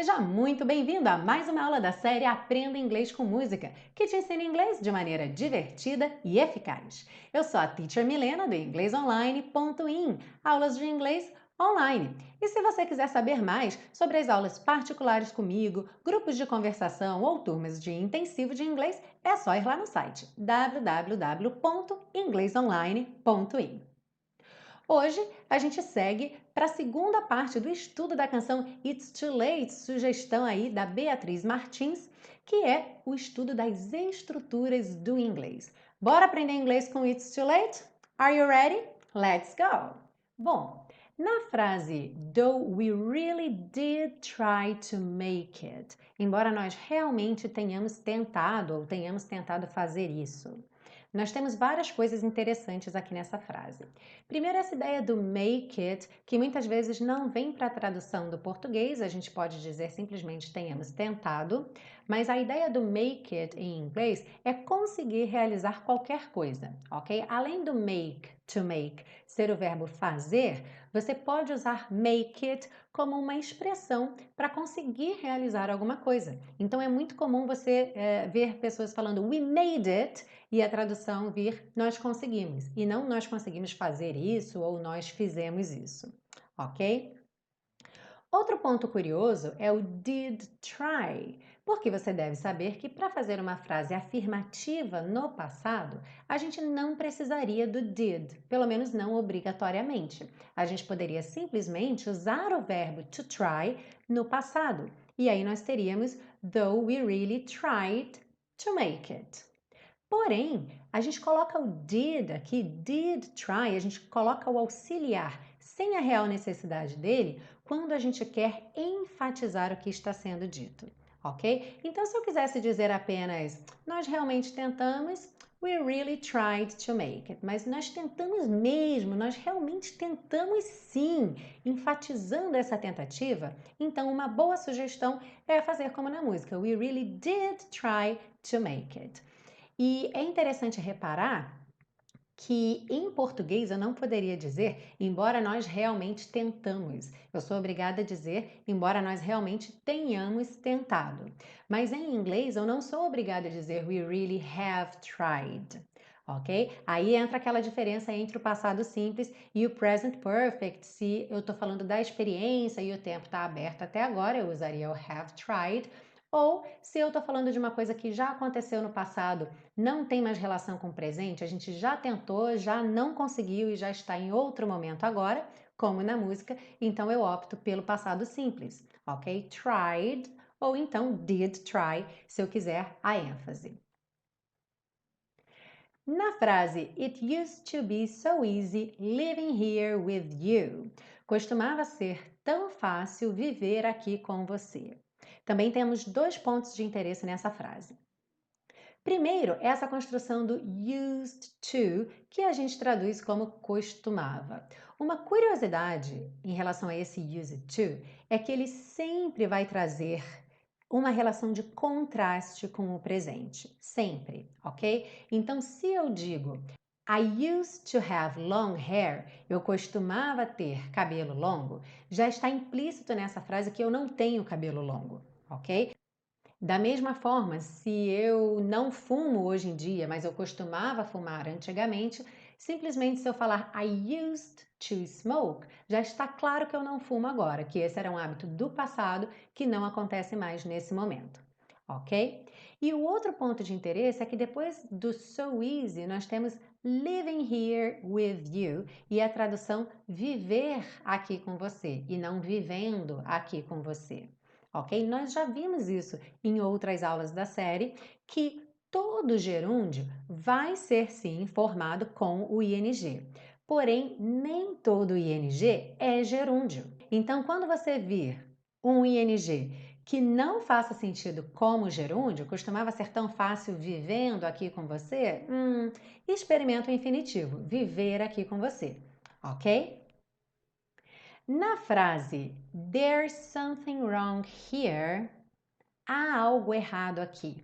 Seja muito bem-vindo a mais uma aula da série Aprenda Inglês com Música, que te ensina inglês de maneira divertida e eficaz. Eu sou a Teacher Milena do inglesonline.in, aulas de inglês online. E se você quiser saber mais sobre as aulas particulares comigo, grupos de conversação ou turmas de intensivo de inglês, é só ir lá no site www.inglesonline.in. Hoje a gente segue para a segunda parte do estudo da canção It's Too Late, sugestão aí da Beatriz Martins, que é o estudo das estruturas do inglês. Bora aprender inglês com It's Too Late? Are you ready? Let's go! Bom, na frase though we really did try to make it, embora nós realmente tenhamos tentado ou tenhamos tentado fazer isso, nós temos várias coisas interessantes aqui nessa frase. Primeiro, essa ideia do make it, que muitas vezes não vem para a tradução do português, a gente pode dizer simplesmente tenhamos tentado, mas a ideia do make it em inglês é conseguir realizar qualquer coisa, ok? Além do to make ser o verbo fazer, você pode usar make it como uma expressão para conseguir realizar alguma coisa. Então, é muito comum você ver pessoas falando we made it, e a tradução vir nós conseguimos, e não nós conseguimos fazer isso ou nós fizemos isso, ok? Outro ponto curioso é o did try, porque você deve saber que para fazer uma frase afirmativa no passado, a gente não precisaria do did, pelo menos não obrigatoriamente. A gente poderia simplesmente usar o verbo to try no passado, e aí nós teríamos though we really tried to make it. Porém, a gente coloca o did aqui, did try, a gente coloca o auxiliar sem a real necessidade dele quando a gente quer enfatizar o que está sendo dito, ok? Então, se eu quisesse dizer apenas nós realmente tentamos, we really tried to make it, mas nós tentamos mesmo, nós realmente tentamos sim, enfatizando essa tentativa, então uma boa sugestão é fazer como na música, we really did try to make it. E é interessante reparar que em português eu não poderia dizer embora nós realmente tentamos. Eu sou obrigada a dizer embora nós realmente tenhamos tentado. Mas em inglês eu não sou obrigada a dizer we really have tried. Ok? Aí entra aquela diferença entre o passado simples e o present perfect. Se eu estou falando da experiência e o tempo está aberto até agora, eu usaria o have tried. Ou se eu estou falando de uma coisa que já aconteceu no passado, não tem mais relação com o presente, a gente já tentou, já não conseguiu e já está em outro momento agora, como na música, então eu opto pelo passado simples, ok? Tried ou então did try, se eu quiser a ênfase. Na frase It used to be so easy living here with you, costumava ser tão fácil viver aqui com você. Também temos dois pontos de interesse nessa frase. Primeiro, essa construção do used to, que a gente traduz como costumava. Uma curiosidade em relação a esse used to é que ele sempre vai trazer uma relação de contraste com o presente. Sempre, ok? Então, se eu digo I used to have long hair, eu costumava ter cabelo longo, já está implícito nessa frase que eu não tenho cabelo longo, ok? Da mesma forma, se eu não fumo hoje em dia, mas eu costumava fumar antigamente, simplesmente se eu falar I used to smoke, já está claro que eu não fumo agora, que esse era um hábito do passado que não acontece mais nesse momento, ok? E o outro ponto de interesse é que depois do so easy, nós temos living here with you e a tradução viver aqui com você e não vivendo aqui com você. Ok? Nós já vimos isso em outras aulas da série, que todo gerúndio vai ser sim formado com o ing. Porém, nem todo ing é gerúndio. Então, quando você vir um ing que não faça sentido como gerúndio, costumava ser tão fácil vivendo aqui com você, experimenta o infinitivo, viver aqui com você, ok? Na frase There's something wrong here, há algo errado aqui.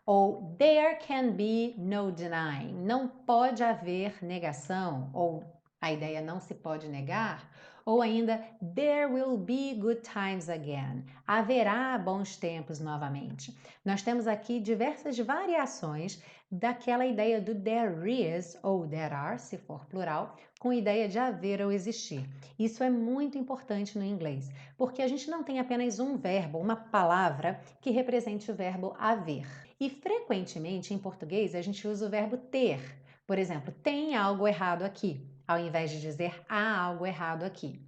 Ou there can be no denying, não pode haver negação ou a ideia não se pode negar, ou ainda there will be good times again, haverá bons tempos novamente. Nós temos aqui diversas variações daquela ideia do there is ou there are, se for plural, com ideia de haver ou existir. Isso é muito importante no inglês, porque a gente não tem apenas um verbo, uma palavra que represente o verbo haver. E frequentemente em português a gente usa o verbo ter. Por exemplo, tem algo errado aqui, ao invés de dizer há algo errado aqui.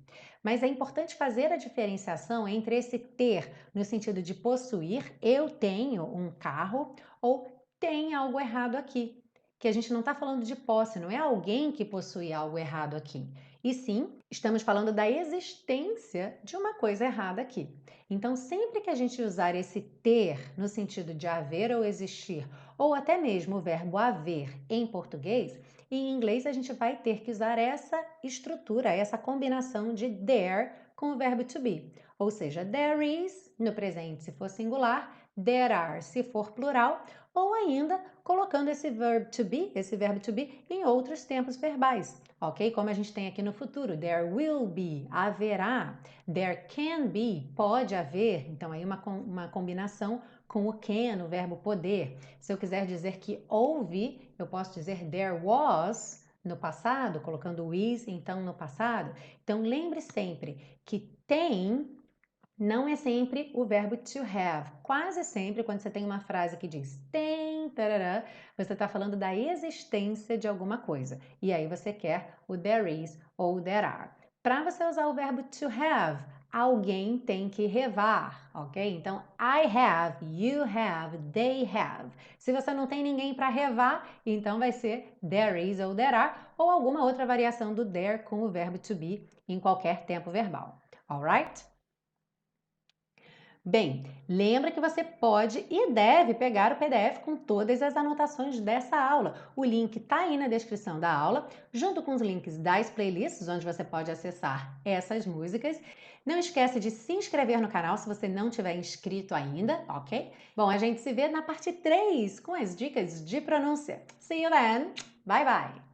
Mas é importante fazer a diferenciação entre esse ter no sentido de possuir, eu tenho um carro, ou tem algo errado aqui. Que a gente não está falando de posse, não é alguém que possui algo errado aqui. E sim, estamos falando da existência de uma coisa errada aqui. Então, sempre que a gente usar esse ter no sentido de haver ou existir, ou até mesmo o verbo haver em português, em inglês a gente vai ter que usar essa estrutura, essa combinação de there com o verbo to be. Ou seja, there is no presente se for singular, there are se for plural, ou ainda colocando esse verbo to be em outros tempos verbais, ok? Como a gente tem aqui no futuro, there will be, haverá, there can be, pode haver, então aí uma combinação com o can, o verbo poder. Se eu quiser dizer que houve, eu posso dizer there was no passado, colocando o is então no passado. Então lembre sempre que tem não é sempre o verbo to have. Quase sempre, quando você tem uma frase que diz tem, tarará, você está falando da existência de alguma coisa. E aí você quer o there is ou o there are. Para você usar o verbo to have, alguém tem que revar, ok? Então, I have, you have, they have. Se você não tem ninguém para revar, então vai ser there is ou there are, ou alguma outra variação do there com o verbo to be em qualquer tempo verbal. Alright? Bem, lembra que você pode e deve pegar o PDF com todas as anotações dessa aula. O link está aí na descrição da aula, junto com os links das playlists, onde você pode acessar essas músicas. Não esquece de se inscrever no canal se você não tiver inscrito ainda, ok? Bom, a gente se vê na parte 3 com as dicas de pronúncia. See you then! Bye, bye!